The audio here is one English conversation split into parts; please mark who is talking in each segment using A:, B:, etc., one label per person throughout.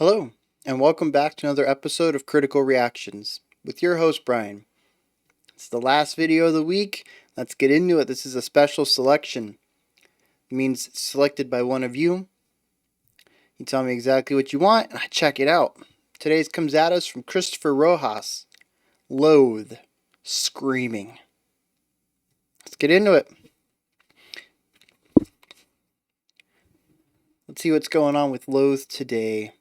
A: Hello, and welcome back to another episode of Critical Reactions with your host, Bryan. It's the last video of the week. Let's get into it. This is a special selection. It means it's selected by one of you. You tell me exactly what you want, and I check it out. Today's comes at us from Christopher Rojas. Loathe. Screaming. Let's get into it. Let's see what's going on with Loathe today.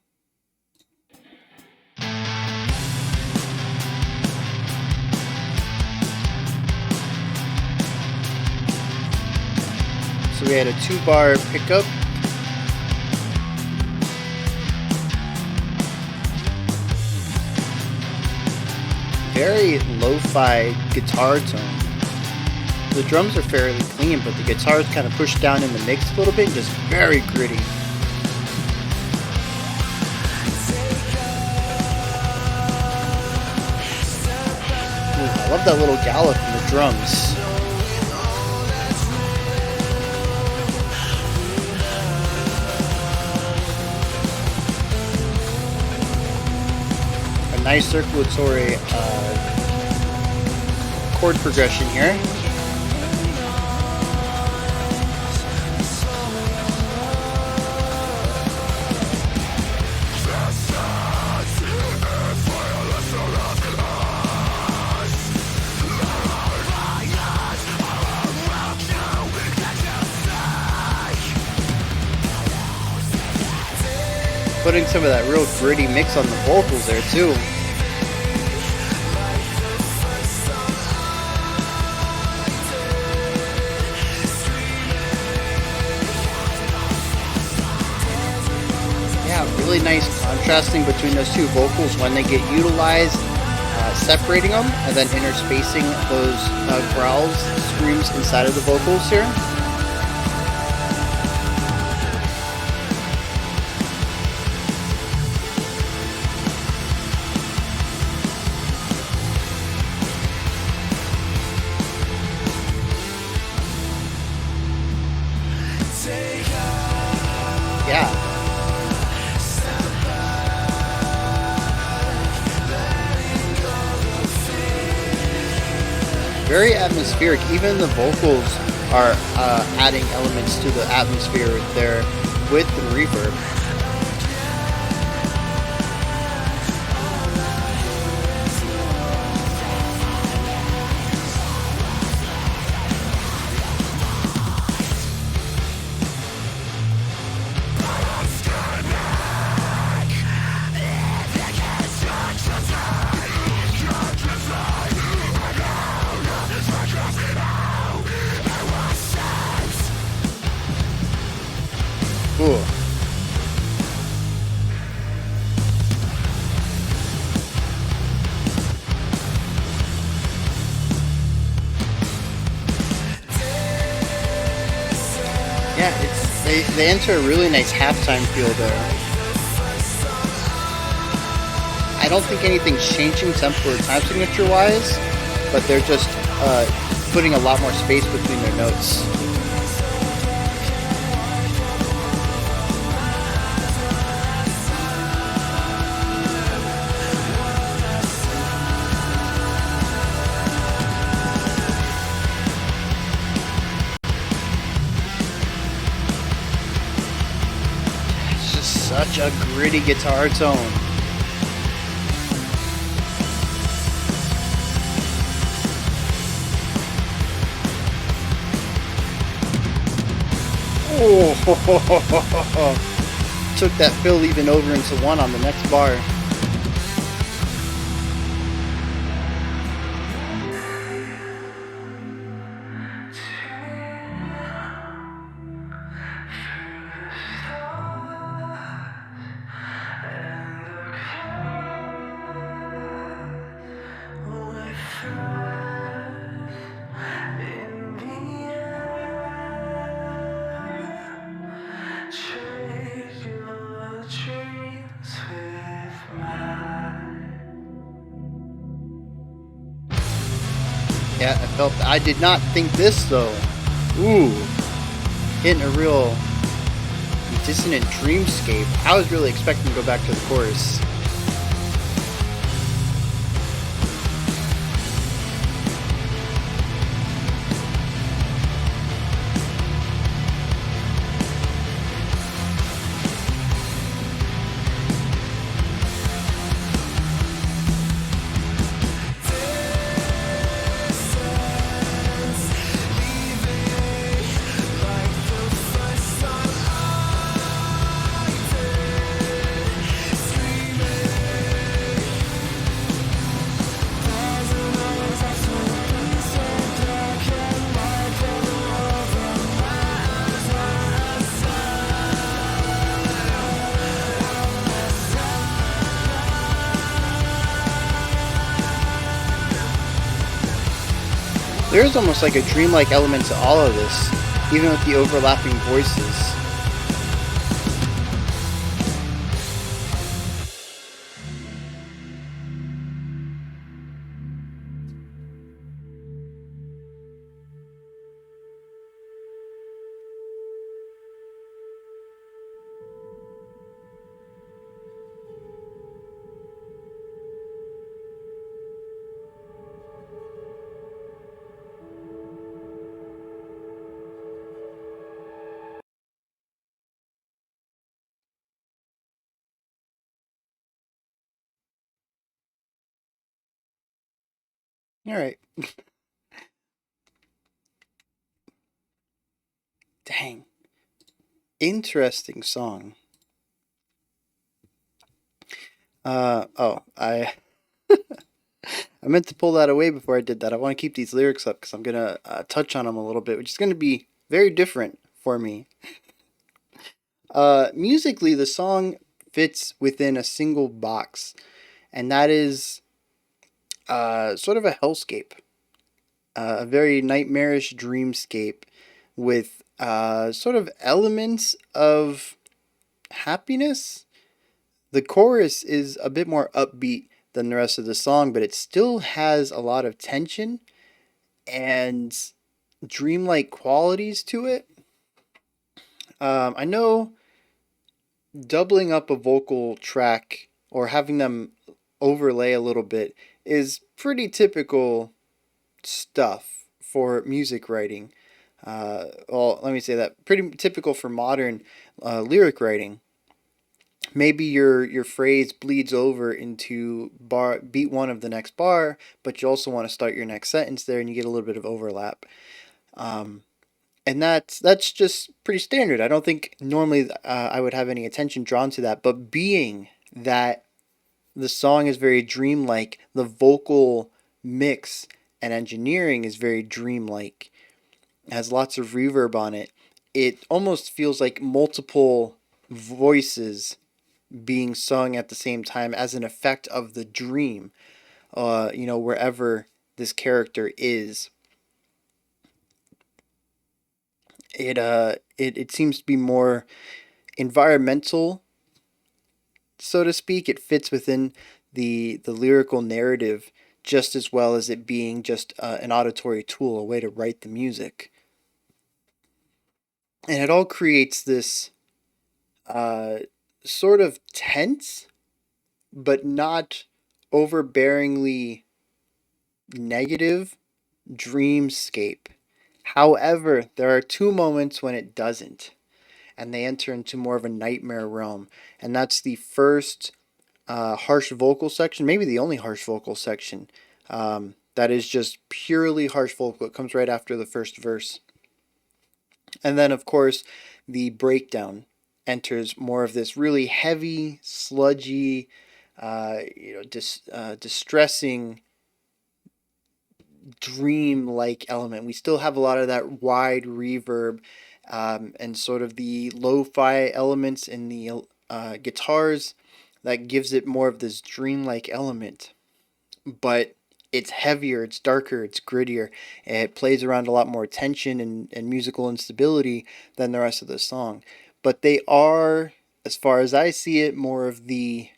A: So we had a 2-bar pickup. Very lo-fi guitar tone. The drums are fairly clean, but the guitar is kind of pushed down in the mix a little bit, just very gritty. Ooh, I love that little gallop in the drums. Nice circulatory chord progression here. Putting some of that real gritty mix on the vocals there too. Really nice contrasting between those two vocals when they get utilized, separating them and then interspacing those growls, screams inside of the vocals here. Yeah. Very atmospheric. Even the vocals are adding elements to the atmosphere there with the reverb. Ooh. Yeah, they enter a really nice halftime feel there. I don't think anything's changing tempo or time signature wise, but they're just putting a lot more space between their notes. Such a gritty guitar tone. Oh, took that fill even over into 1 on the next bar. Yeah, I felt that. I did not think this though. Ooh, hitting a real dissonant dreamscape. I was really expecting to go back to the chorus. There is almost like a dreamlike element to all of this, even with the overlapping voices. All right. Dang. Interesting song. I meant to pull that away before I did that. I want to keep these lyrics up because I'm gonna touch on them a little bit, which is gonna be very different for me. Musically, the song fits within a single box, and that is sort of a hellscape, a very nightmarish dreamscape with sort of elements of happiness. The chorus is a bit more upbeat than the rest of the song, but it still has a lot of tension and dreamlike qualities to it. I know doubling up a vocal track or having them overlay a little bit is pretty typical stuff for music writing. Well, let me say that pretty typical for modern lyric writing. Maybe your phrase bleeds over into bar beat one of the next bar, but you also want to start your next sentence there, and you get a little bit of overlap. Um, and that's just pretty standard. I don't think normally I would have any attention drawn to that, but being that the song is very dreamlike, the vocal mix and engineering is very dreamlike, has lots of reverb on it. It almost feels like multiple voices being sung at the same time as an effect of the dream, wherever this character is. It seems to be more environmental, so to speak. It fits within the lyrical narrative just as well as it being just an auditory tool, a way to write the music. And it all creates this uh, sort of tense, but not overbearingly negative dreamscape. However, there are two moments when it doesn't, and they enter into more of a nightmare realm. And that's the first harsh vocal section, maybe the only harsh vocal section. That is just purely harsh vocal. It comes right after the first verse. And then, of course, the breakdown enters more of this really heavy, sludgy, distressing dream-like element. We still have a lot of that wide reverb and sort of the lo-fi elements in the guitars that gives it more of this dream-like element. But it's heavier, it's darker, it's grittier. It plays around a lot more tension and musical instability than the rest of the song. But they are, as far as I see it, more of the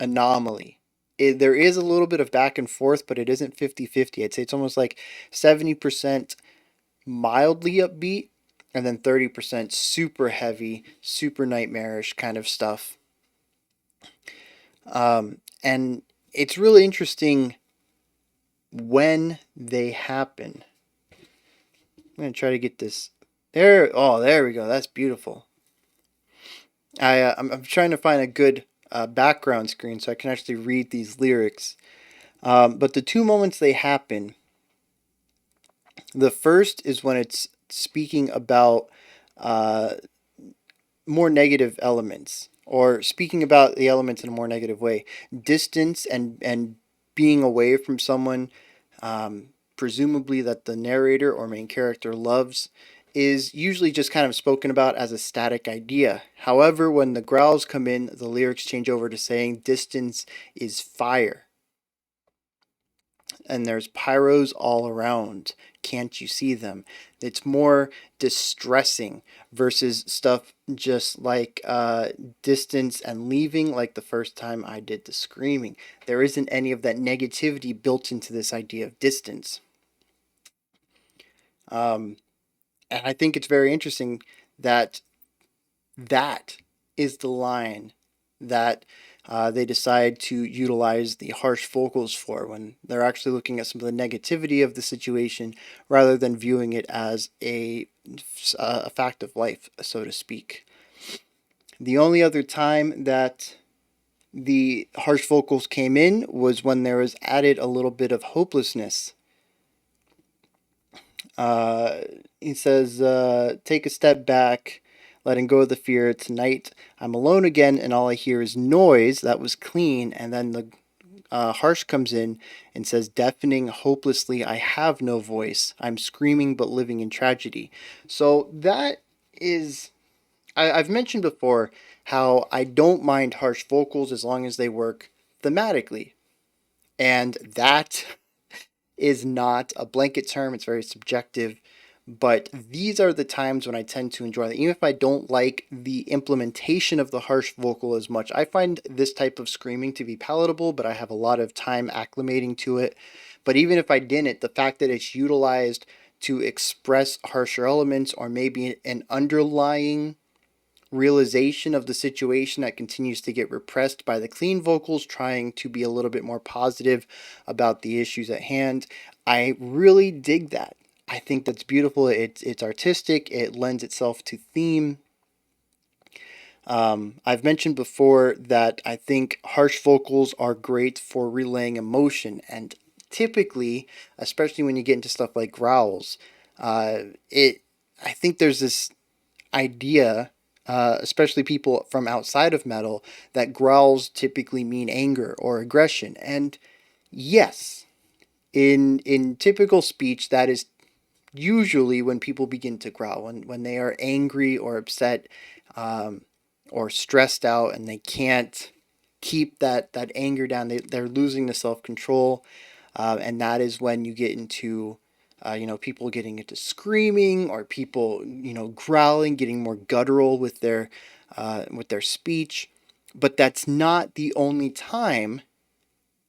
A: anomaly. There is a little bit of back and forth, but it isn't 50-50. I'd say it's almost like 70% mildly upbeat and then 30% super heavy, super nightmarish kind of stuff. And it's really interesting when they happen. I'm going to try to get this. There, oh, there we go. That's beautiful. I'm trying to find a good background screen so I can actually read these lyrics. But the two moments they happen, the first is when it's speaking about uh, more negative elements, or speaking about the elements in a more negative way. Distance and being away from someone, presumably that the narrator or main character loves, is usually just kind of spoken about as a static idea. However, when the growls come in, the lyrics change over to saying distance is fire. And there's pyros all around. Can't you see them? It's more distressing versus stuff just like distance and leaving, like the first time I did the screaming. There isn't any of that negativity built into this idea of distance. And I think it's very interesting that that is the line that they decide to utilize the harsh vocals for when they're actually looking at some of the negativity of the situation rather than viewing it as a fact of life, so to speak. The only other time that the harsh vocals came in was when there was added a little bit of hopelessness. Uh, he says, take a step back, letting go of the fear. Tonight I'm alone again, and all I hear is noise. That was clean. And then the harsh comes in and says, deafening, hopelessly, I have no voice. I'm screaming but living in tragedy. So that is, I've mentioned before how I don't mind harsh vocals as long as they work thematically. And that is not a blanket term, it's very subjective. But these are the times when I tend to enjoy them. Even if I don't like the implementation of the harsh vocal as much, I find this type of screaming to be palatable, but I have a lot of time acclimating to it. But even if I didn't, the fact that it's utilized to express harsher elements or maybe an underlying realization of the situation that continues to get repressed by the clean vocals trying to be a little bit more positive about the issues at hand. I really dig that. I think that's beautiful. It's artistic. It lends itself to theme. I've mentioned before that I think harsh vocals are great for relaying emotion, and typically, especially when you get into stuff like growls, it. I think there's this idea, especially people from outside of metal, that growls typically mean anger or aggression. And yes, in typical speech, that is usually when people begin to growl, when they are angry or upset, or stressed out, and they can't keep that anger down. They're losing the self-control, and that is when you get into people getting into screaming, or people, growling, getting more guttural with their speech. But that's not the only time,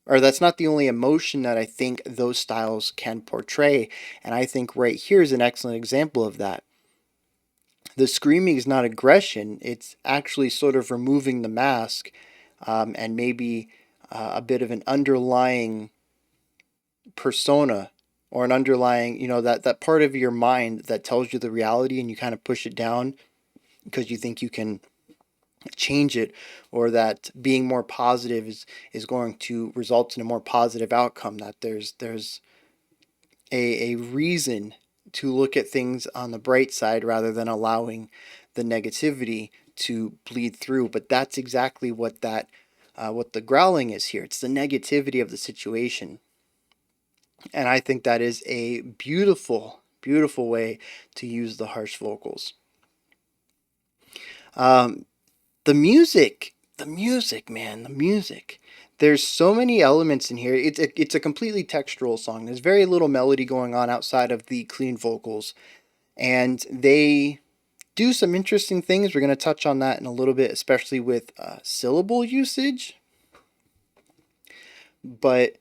A: or that's not the only emotion that I think those styles can portray. And I think right here is an excellent example of that. The screaming is not aggression, it's actually sort of removing the mask, and maybe a bit of an underlying persona, or an underlying, that part of your mind that tells you the reality and you kind of push it down because you think you can change it, or that being more positive is going to result in a more positive outcome, that there's a reason to look at things on the bright side rather than allowing the negativity to bleed through. But that's exactly what what the growling is here. It's the negativity of the situation. And I think that is a beautiful, beautiful way to use the harsh vocals. Um, the music, man, the music. There's so many elements in here. It's a completely textural song. There's very little melody going on outside of the clean vocals, and they do some interesting things. We're going to touch on that in a little bit, especially with syllable usage. But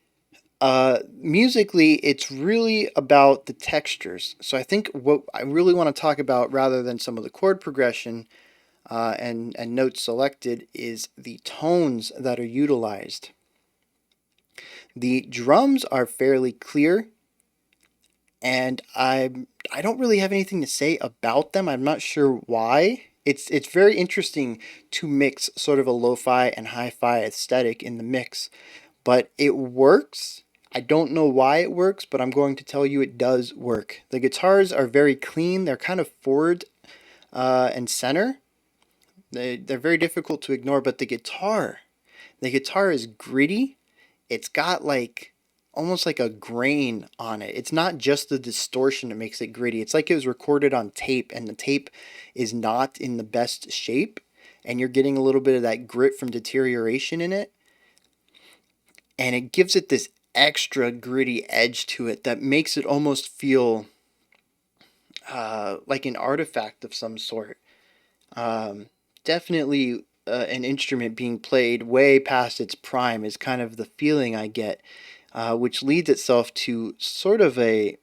A: Musically, it's really about the textures. So I think what I really want to talk about, rather than some of the chord progression and notes selected, is the tones that are utilized. The drums are fairly clear, and I don't really have anything to say about them. I'm not sure why. It's very interesting to mix sort of a lo-fi and hi-fi aesthetic in the mix, but it works. I don't know why it works, but I'm going to tell you it does work. The guitars are very clean. They're kind of forward and center. They're very difficult to ignore, but the guitar is gritty. It's got like almost like a grain on it. It's not just the distortion that makes it gritty. It's like it was recorded on tape and the tape is not in the best shape, and you're getting a little bit of that grit from deterioration in it, and it gives it this extra gritty edge to it that makes it almost feel like an artifact of some sort. Um, Definitely an instrument being played way past its prime is kind of the feeling I get, which leads itself to sort of a,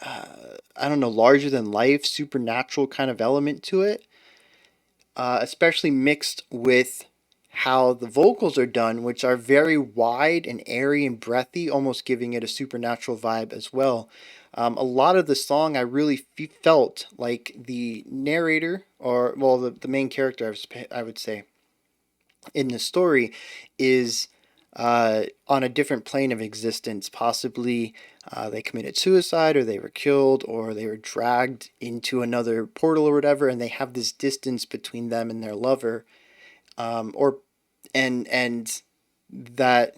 A: I don't know, larger than life, supernatural kind of element to it, especially mixed with how the vocals are done, which are very wide and airy and breathy, almost giving it a supernatural vibe as well. A lot of the song, I really felt like the narrator, or well, the main character, I would say, in the story, is on a different plane of existence. Possibly they committed suicide, or they were killed, or they were dragged into another portal or whatever, and they have this distance between them and their lover, or and that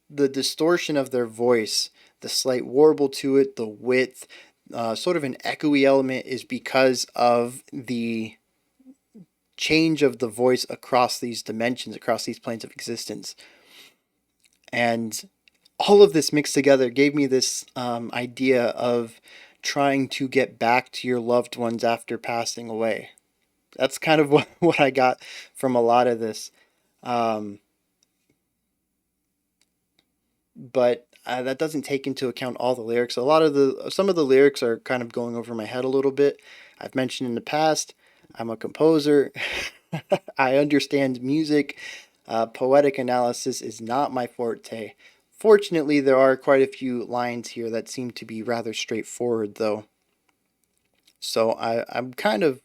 A: the distortion of their voice, the slight warble to it, the width, sort of an echoey element, is because of the change of the voice across these dimensions, across these planes of existence. And all of this mixed together gave me this idea of trying to get back to your loved ones after passing away. That's kind of what I got from a lot of this. Um, but that doesn't take into account all the lyrics. Some of the lyrics are kind of going over my head a little bit. I've mentioned in the past, I'm a composer. I understand music. Poetic analysis is not my forte. Fortunately, there are quite a few lines here that seem to be rather straightforward, though. So I'm kind of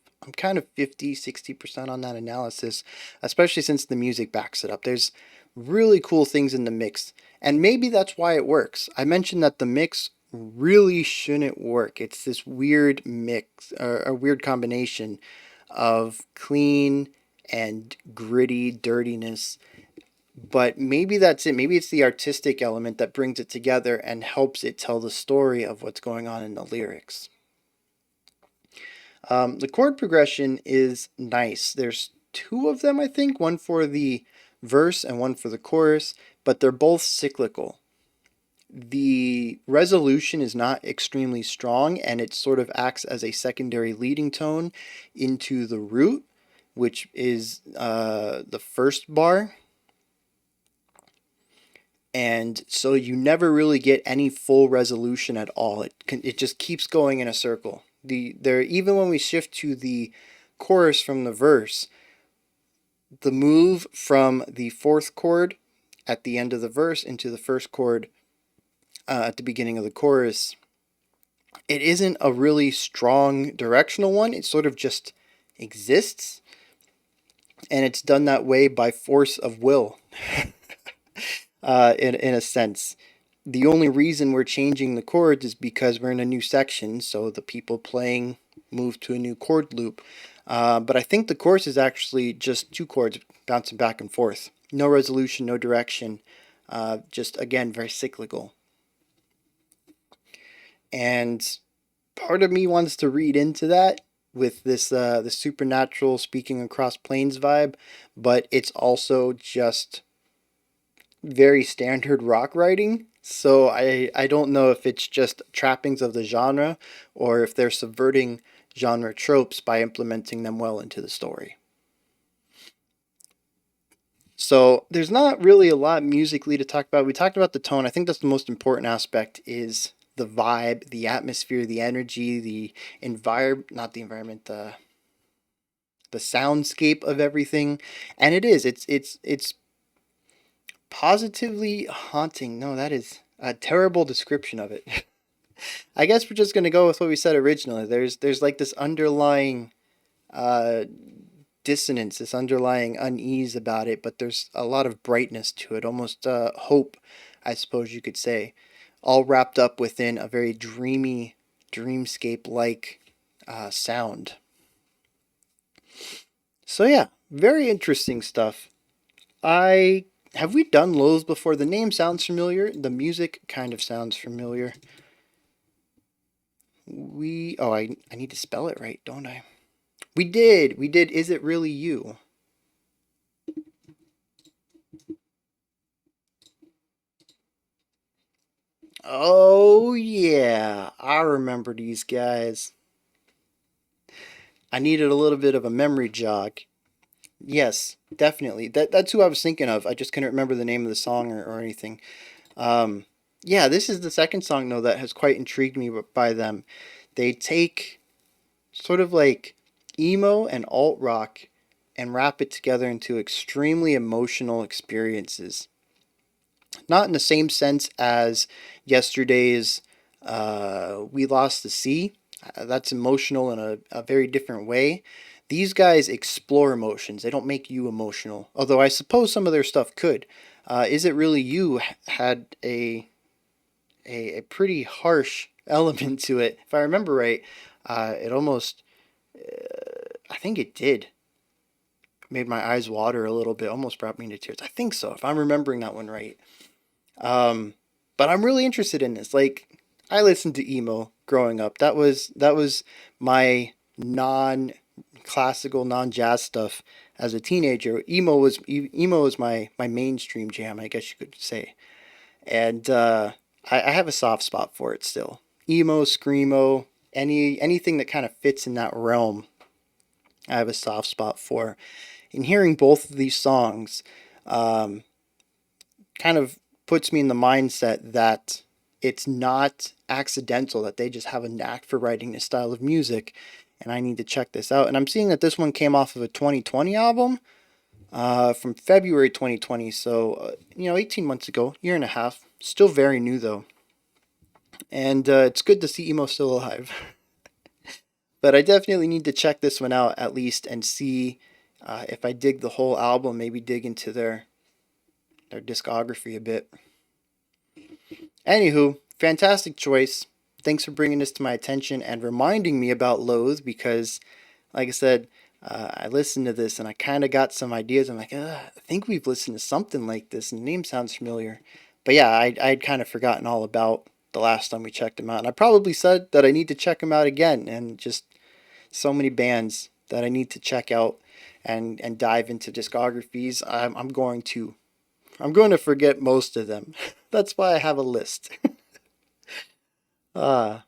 A: 50, 60% on that analysis, especially since the music backs it up. There's really cool things in the mix, and maybe that's why it works. I mentioned that the mix really shouldn't work. It's this weird mix, or a weird combination of clean and gritty dirtiness. But maybe that's it. Maybe it's the artistic element that brings it together and helps it tell the story of what's going on in the lyrics. The chord progression is nice. There's two of them, I think, one for the verse and one for the chorus, but they're both cyclical. The resolution is not extremely strong, and it sort of acts as a secondary leading tone into the root, which is the first bar. And so you never really get any full resolution at all. It just keeps going in a circle. Even when we shift to the chorus from the verse, the move from the fourth chord at the end of the verse into the first chord at the beginning of the chorus, it isn't a really strong directional one. It sort of just exists, and it's done that way by force of will, in a sense. The only reason we're changing the chords is because we're in a new section, so the people playing move to a new chord loop. But I think the chorus is actually just two chords bouncing back and forth. No resolution, no direction. Just, again, very cyclical. And part of me wants to read into that with the supernatural speaking across planes vibe, but it's also just very standard rock writing. So I don't know if it's just trappings of the genre or if they're subverting genre tropes by implementing them well into the story. So there's not really a lot musically to talk about. We talked about the tone. I think that's the most important aspect is the vibe, the atmosphere, the energy, the environment, not the environment, the soundscape of everything. And it is. It's positively haunting. No, that is a terrible description of it. I guess we're just gonna go with what we said originally. There's like this underlying uh dissonance, this underlying unease about it, but there's a lot of brightness to it, almost hope, I suppose you could say, all wrapped up within a very dreamy, dreamscape like sound. So, yeah, very interesting stuff. I have we done Loathe before? The name sounds familiar. The music kind of sounds familiar. I need to spell it right, don't I? We did. Is it really you? Oh yeah, I remember these guys. I needed a little bit of a memory jog. Yes, definitely. That's who I was thinking of. I just couldn't remember the name of the song or anything. Um, yeah, this is the second song though that has quite intrigued me by them. They take sort of like emo and alt rock and wrap it together into extremely emotional experiences. Not in the same sense as yesterday's We Lost the Sea. That's emotional in a very different way. These guys explore emotions. They don't make you emotional. Although I suppose some of their stuff could. Is It Really You had a pretty harsh element to it. If I remember right, it almost, I think it did, made my eyes water a little bit, almost brought me to tears. I think so, if I'm remembering that one right. Um, but I'm really interested in this. Like, I listened to emo growing up. That was my non classical, non jazz stuff as a teenager. Emo was my mainstream jam, I guess you could say. And I have a soft spot for it still. Emo, screamo, anything that kind of fits in that realm, I have a soft spot for. And hearing both of these songs, um, kind of puts me in the mindset that it's not accidental that they just have a knack for writing this style of music, and I need to check this out. And I'm seeing that this one came off of a 2020 album from February 2020, so 18 months ago, year and a half. Still very new though, and it's good to see emo still alive. But I definitely need to check this one out at least and see if I dig the whole album. Maybe dig into their discography a bit. Anywho, fantastic choice. Thanks for bringing this to my attention and reminding me about Loathe because, like I said, I listened to this and I kind of got some ideas. I'm like, I think we've listened to something like this, and the name sounds familiar. But yeah, I'd kind of forgotten all about the last time we checked them out. And I probably said that I need to check them out again, and just so many bands that I need to check out and dive into discographies. I'm going to forget most of them. That's why I have a list. uh,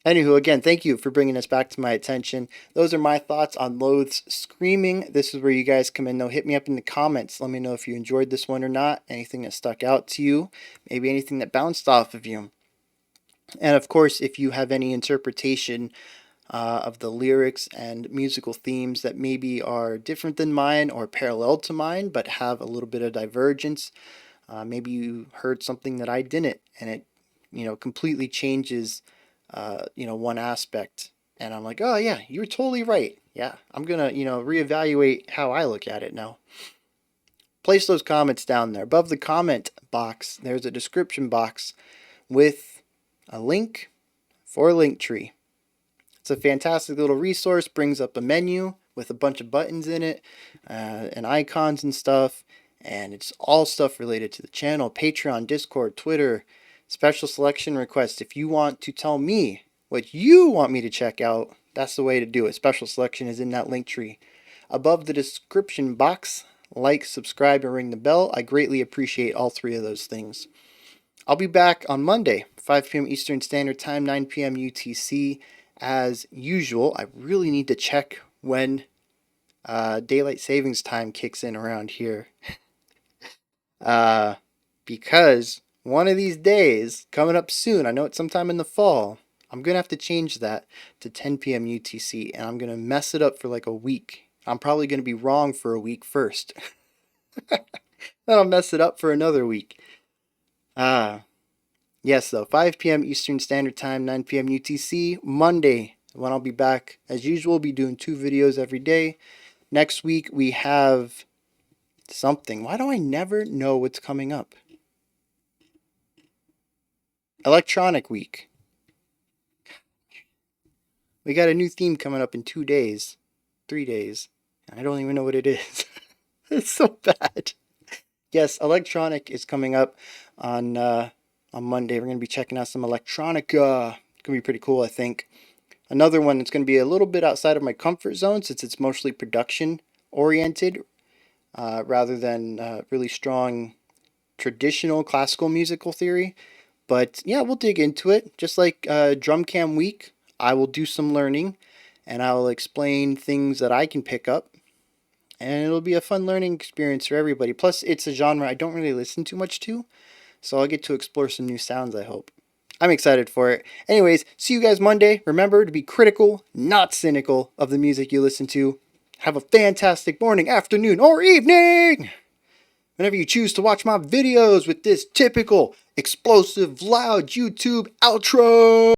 A: Anywho, again, thank you for bringing this back to my attention. Those are my thoughts on Loathe's Screaming. This is where you guys come in, though. Hit me up in the comments. Let me know if you enjoyed this one or not. Anything that stuck out to you. Maybe anything that bounced off of you. And of course, if you have any interpretation of the lyrics and musical themes that maybe are different than mine or parallel to mine, but have a little bit of divergence, maybe you heard something that I didn't, and it, completely changes, one aspect. And I'm like, oh yeah, you were totally right. Yeah, I'm gonna, reevaluate how I look at it now. Place those comments down there. Above the comment box, there's a description box with a link for a link tree. It's a fantastic little resource. Brings up a menu with a bunch of buttons in it, and icons and stuff. And it's all stuff related to the channel, Patreon, Discord, Twitter, special selection requests. If you want to tell me what you want me to check out, that's the way to do it. Special selection is in that link tree. Above the description box, like, subscribe, and ring the bell. I greatly appreciate all three of those things. I'll be back on Monday, 5 p.m. Eastern Standard Time, 9 p.m. UTC. As usual, I really need to check when daylight savings time kicks in around here. Because one of these days, coming up soon, I know it's sometime in the fall, I'm going to have to change that to 10 p.m. UTC, and I'm going to mess it up for like a week. I'm probably going to be wrong for a week first. Then I'll mess it up for another week. Yes, though, 5 p.m. Eastern Standard Time, 9 p.m. UTC, Monday, when I'll be back. As usual, I'll be doing 2 videos every day. Next week, we have something. Why do I never know what's coming up? Electronic Week. We got a new theme coming up in 2 days. 3 days. I don't even know what it is. It's so bad. Yes, electronic is coming up on Monday. We're going to be checking out some electronica. It's going to be pretty cool, I think. Another one that's going to be a little bit outside of my comfort zone since it's mostly production oriented rather than really strong traditional classical musical theory. But yeah, we'll dig into it. Just like Drum Cam Week, I will do some learning and I will explain things that I can pick up. And it'll be a fun learning experience for everybody. Plus, it's a genre I don't really listen too much to, so I'll get to explore some new sounds, I hope. I'm excited for it. Anyways, see you guys Monday. Remember to be critical, not cynical, of the music you listen to. Have a fantastic morning, afternoon, or evening! Whenever you choose to watch my videos with this typical, explosive, loud YouTube outro.